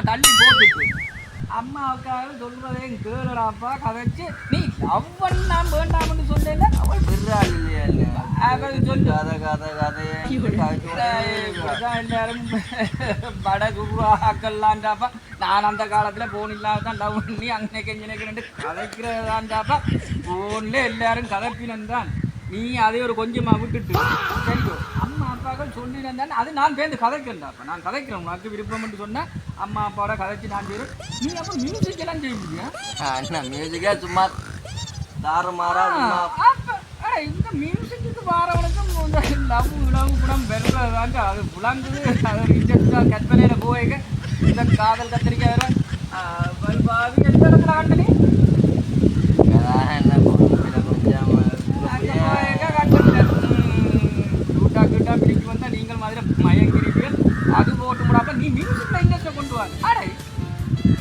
தள்ளி போட்டு அம்மாவுக்காக சொல்றதையும் கேளுடாப்பா கதைச்சு நீ அவன் நான் வேண்டாம்னு சொன்னேன் அவள் பெருறாள் இல்லையா அவள் சொல்லு எல்லாரும் பட குருவாக்கல்லான்டாப்பா நான் அந்த காலத்துல போன் இல்லாதான் லவ் பண்ணி அங்கே கெஞ்சினு கதைக்கிறதான்டாப்பா போன்ல எல்லாரும் கதைப்பினன் தான் நீ அதை ஒரு கொஞ்சமா விட்டுட்டு சரியோ அம்மா அப்பாக்கள் சொல்லினேன் அது நான் பேருந்து கதைக்கிறேன்டாப்பா நான் கதைக்கிறேன் உனக்கு விருப்பம்னு சொன்னா அம்மா அப்பாவோட கதைச்சு நான் செய்யறேன் நீ அப்போ மியூசிக் எல்லாம் செய்வீங்க மியூசிக்கா சும்மா தாறுமாறா இந்த மியூசிக்கு வாரவனுக்கும் இந்த லவ் குணம் பெறதாங்க அது புலங்குது அது ஒரு இன்ட்ரெஸ்டாக கற்பனையில் போய்க்க இந்த காதல் கத்திரிக்காய் பாவி எந்த இடத்துல கண்டனி கூட்டா கூட்டா பிடிக்கு வந்தால் நீங்கள் மாதிரி மயங்கிறீர்கள் அது போட்டு முடியாம நீ மியூசிக்கில் இன்ட்ரெஸ்ட்டை கொண்டு வா அடே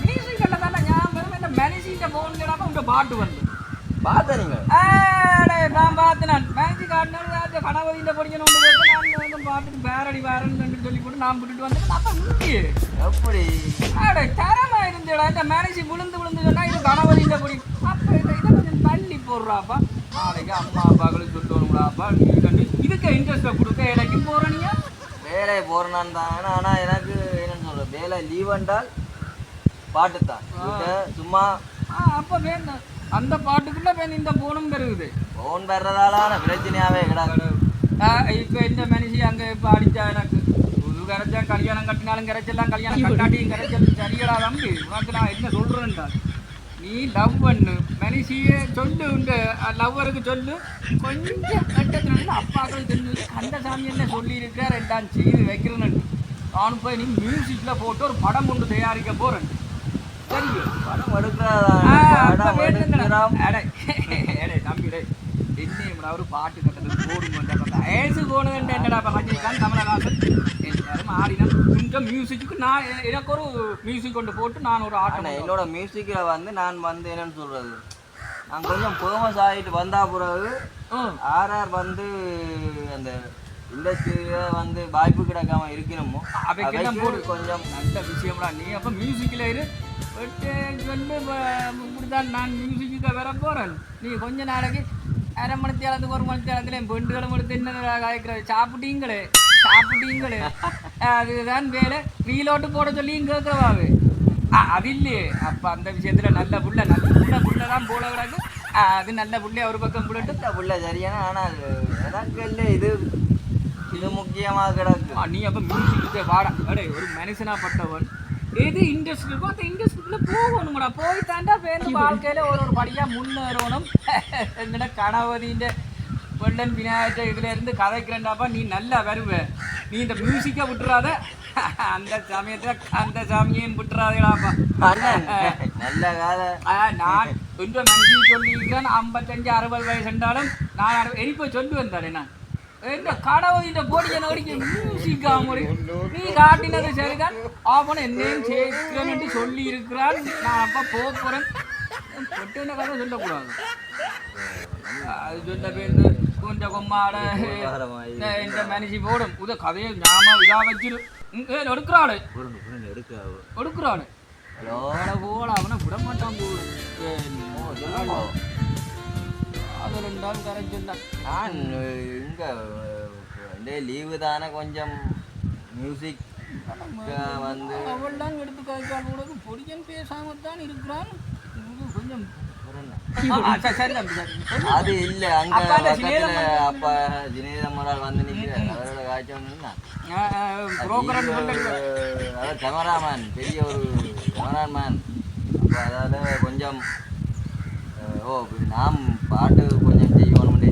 மியூசிக்கில் தானே ஞாபகம் இந்த மேனேஜிங்கிட்ட போன் கேடாமல் உங்கள் பாட்டு வந்து பார்த்தீங்க நான் பார்த்தேன் மேஜிக் ஆடினாலும் கணவதியில் படிக்கணும் நான் பார்த்துட்டு பேரடி வேறன்னு சொல்லி போட்டு நான் விட்டுட்டு வந்தேன் அப்போ முக்கிய எப்படி தரமா இருந்துடா இந்த மேனேஜி விழுந்து சொன்னா இது கணவதியில் படி அப்போ இதை கொஞ்சம் தள்ளி போடுறாப்பா நாளைக்கு அம்மா அப்பாக்களுக்கு சொல்லணும்டாப்பா நீ கண்டு இதுக்கு இன்ட்ரெஸ்ட்டை கொடுக்க இடைக்கும் போகிறனியா வேலையை போகிறேன்னு தான் ஆனால் எனக்கு என்னன்னு சொல்கிறேன் வேலை லீவ் என்றால் பாட்டு தான் சும்மா அப்போ வேணும் அந்த பாட்டுக்குள்ள இந்த போனும் பெருகுது போன் பெறதாலான பிரச்சனையாவே கிடாது இப்போ இந்த மனுஷி அங்கே இப்போ அடித்தா எனக்கு புது கரைச்சா கல்யாணம் கட்டினாலும் கரைச்செல்லாம் கல்யாணம் கட்டாட்டியும் கரைச்சல் சரியடா தம்பி உனக்கு நான் என்ன சொல்கிறேன்டா நீ லவ் பண்ணு மனுஷியே சொல்லு உண்டு லவ்வருக்கு சொல்லு கொஞ்சம் கட்டத்தினால அப்பாக்கள் சொல்லு கந்தசாமி என்ன சொல்லியிருக்கார் ரெண்டாம் செய்து வைக்கிறேன்னு நானும் போய் நீ மியூசிக்கில் போட்டு ஒரு படம் கொண்டு தயாரிக்க போகிறேன் சரியோ படம் தம்பிடே என்ன ஒரு பாட்டு கட்டத்துக்கு போடுங்க ஏசு போனதுன்ட்டு என்னடா ரஜினிகாந்த் கமலஹாசன் எல்லாரும் ஆடினா கொஞ்சம் மியூசிக்கு நான் எனக்கு ஒரு மியூசிக் கொண்டு போட்டு நான் ஒரு ஆட்டம் என்னோட மியூசிக்கில் வந்து நான் வந்து என்னன்னு சொல்கிறது நான் கொஞ்சம் ஃபேமஸ் ஆகிட்டு வந்தா பிறகு ஆர்ஆர் வந்து அந்த இண்டஸ்ட்ரியில் வந்து வாய்ப்பு கிடைக்காம இருக்கணுமோ அவைக்கெல்லாம் போடு கொஞ்சம் நல்ல விஷயம்டா நீ அப்போ மியூசிக்கில் இரு சொல்லு இப்படிதான் நான் மியூசிக்கு வர போகிறேன் நீ கொஞ்ச நாளைக்கு அரை மணி தேளத்துக்கு ஒரு மணி தேளத்துல என் பெண்டுகளும் எடுத்து என்ன காய்க்கிறது சாப்பிட்டீங்களே அதுதான் வேலை ரீலோட்டு போட சொல்லியும் கேட்கவாவு அது இல்லையே அப்போ அந்த விஷயத்தில் நல்ல புள்ள தான் போல கிடக்கு அது நல்ல புள்ளைய ஒரு பக்கம் புள்ளட்டு புள்ள சரியான ஆனால் எனக்கு இல்லை இது முக்கியமாக கிடக்கு நீ அப்போ மியூசிக்கு வாடா அடே ஒரு மனுஷனாப்பட்டவன் எது இண்டஸ்ட்ரி இருக்கோ அந்த இண்டஸ்ட்ரிக்குள்ள போகணும்டா போய் தாண்டா வேணும் வாழ்க்கையில ஒரு படியாக முன்னேறணும் எங்கட கணவதின்ற வெள்ளன் விநாயகர் இதுல இருந்து கதைக்கிறேன்டாப்பா நீ நல்லா வருவ நீ இந்த மியூசிக்கை விட்டுறாத அந்த சமயத்துல அந்த சாமியையும் விட்டுறாதேடாப்பா நல்ல கால நான் கொஞ்சம் மனசு சொல்லியிருக்கேன் 55-60 வயசு என்றாலும் நான் இப்போ சொல்லி வந்தாடே நான் என்ன கடவுள் போடிய நோடிக்க மியூசிக்கா நீ காட்டினது சரிதான் அவன் என்னையும் சேர்க்கிறேன்னு சொல்லி இருக்கிறான் நான் அப்போ போகிறேன் பொட்டுன கதை சொல்லக்கூடாது அது சொல்ல பேருந்து கொஞ்சம் கொம்மாட இந்த மனுஷி போடும் உத கதையை ஞாபகம் இதாக வச்சிரு எடுக்கிறாள் போல அவனை விட மாட்டான் அது ரெண்டாலும் கரைச்சிருந்தான் நான் இங்கே லீவு தானே கொஞ்சம் மியூசிக் வந்து அவள்லாம் எடுத்து காய்க்கால் கூட பொடியன் பேசாமல் தான் இருக்கிறான் கொஞ்சம் அது இல்லை அங்கே பக்கத்தில் அப்பா ஜினேதம்மரால் வந்து நிற்கிறேன் அவரோட காய்ச்சல் அதாவது கேமராமேன் பெரிய ஒரு கேமராமேன் அப்போ அதாவது கொஞ்சம் நாம் பாட்டு கொஞ்சம் செய்யணும்னு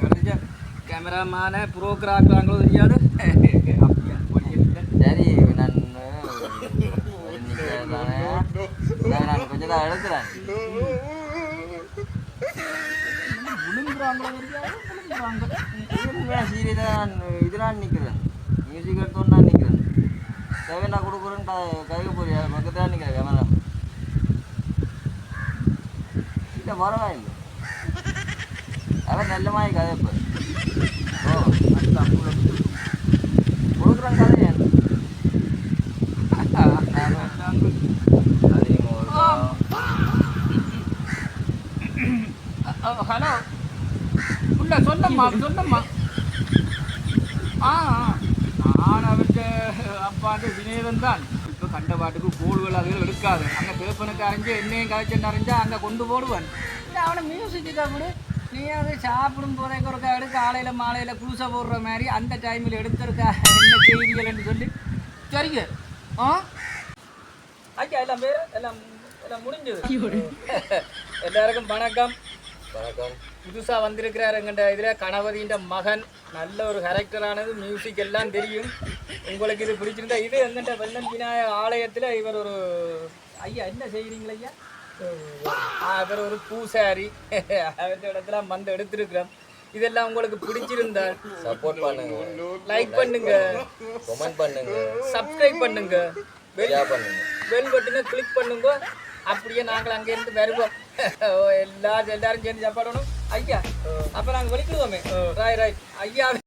வந்தேன் கேமராமான ப்ரோக்ராக்கிறாங்களோ தெரியாது சரி நான் நான் கொஞ்சம் தான் எடுக்கிறேன் சீரியஸாக நான் இதெல்லாம் நிற்கிறேன் மியூசிக் எடுத்தோன்னு நான் நிற்கிறேன் தேவை நான் கொடுக்குறேன்னு கைக்கு போறியா பக்கத்தில் நிற்கிறேன் கேமரா இல்லை பரவாயில்லை அவன் நல்ல மாதிரி கதை இப்போ கொடுக்குறேன் கதை இல்ல சொன்னம்மா நான் அவர்கிட்ட அப்பாண்டு வினேதன் தான். இப்போ கண்ட பாட்டுக்கு கோல்கள் அதுகள் எடுக்காது. அங்கே திருப்பனுக்கு அரைஞ்சு என்னையும் கரைச்சல் அரைஞ்சா அங்கே கொண்டு போடுவேன். அவனை மியூசிக்கா கூட நீ அது சாப்பிடும் போதைக்கு ஒரு காடு காலையில் மாலையில் குளுசை போடுற மாதிரி அந்த டைமில் எடுத்திருக்கா என்ன செய்திகள்னு சொல்லி சரிங்க. ஐயா எல்லாம் பேர் எல்லாம் எல்லாம் முடிஞ்சது. எல்லாருக்கும் வணக்கம். வணக்கம். புதுசாக வந்திருக்கிறார் எங்கள்கிட்ட இதில் கணபதியின் மகன். நல்ல ஒரு கேரக்டரானது, மியூசிக் எல்லாம் தெரியும். உங்களுக்கு இது பிடிச்சிருந்தா இது எங்கள்கிட்ட வெள்ளம் விநாயகர் ஆலயத்தில் இவர் ஒரு ஐயா என்ன செய்கிறீங்களா ஐயா? அவர் ஒரு பூசாரி. அவர்கிட்ட இடத்துல வந்து எடுத்துருக்கிறோம். இதெல்லாம் உங்களுக்கு பிடிச்சிருந்தா சப்போர்ட் பண்ணுங்க, லைக் பண்ணுங்க, கமெண்ட் பண்ணுங்க, சப்ஸ்கிரைப் பண்ணுங்க, ஷேர் பண்ணுங்க, பெல் பட்டனை கிளிக் பண்ணுங்க. அப்படியே நாங்கள் அங்கேருந்து வருவோம். எல்லாரும் சேர்ந்து சாப்பாடணும் ஐயா. அப்போ நாங்கள் வெளிக்கிடுவோமே. ரைட் ஐயா.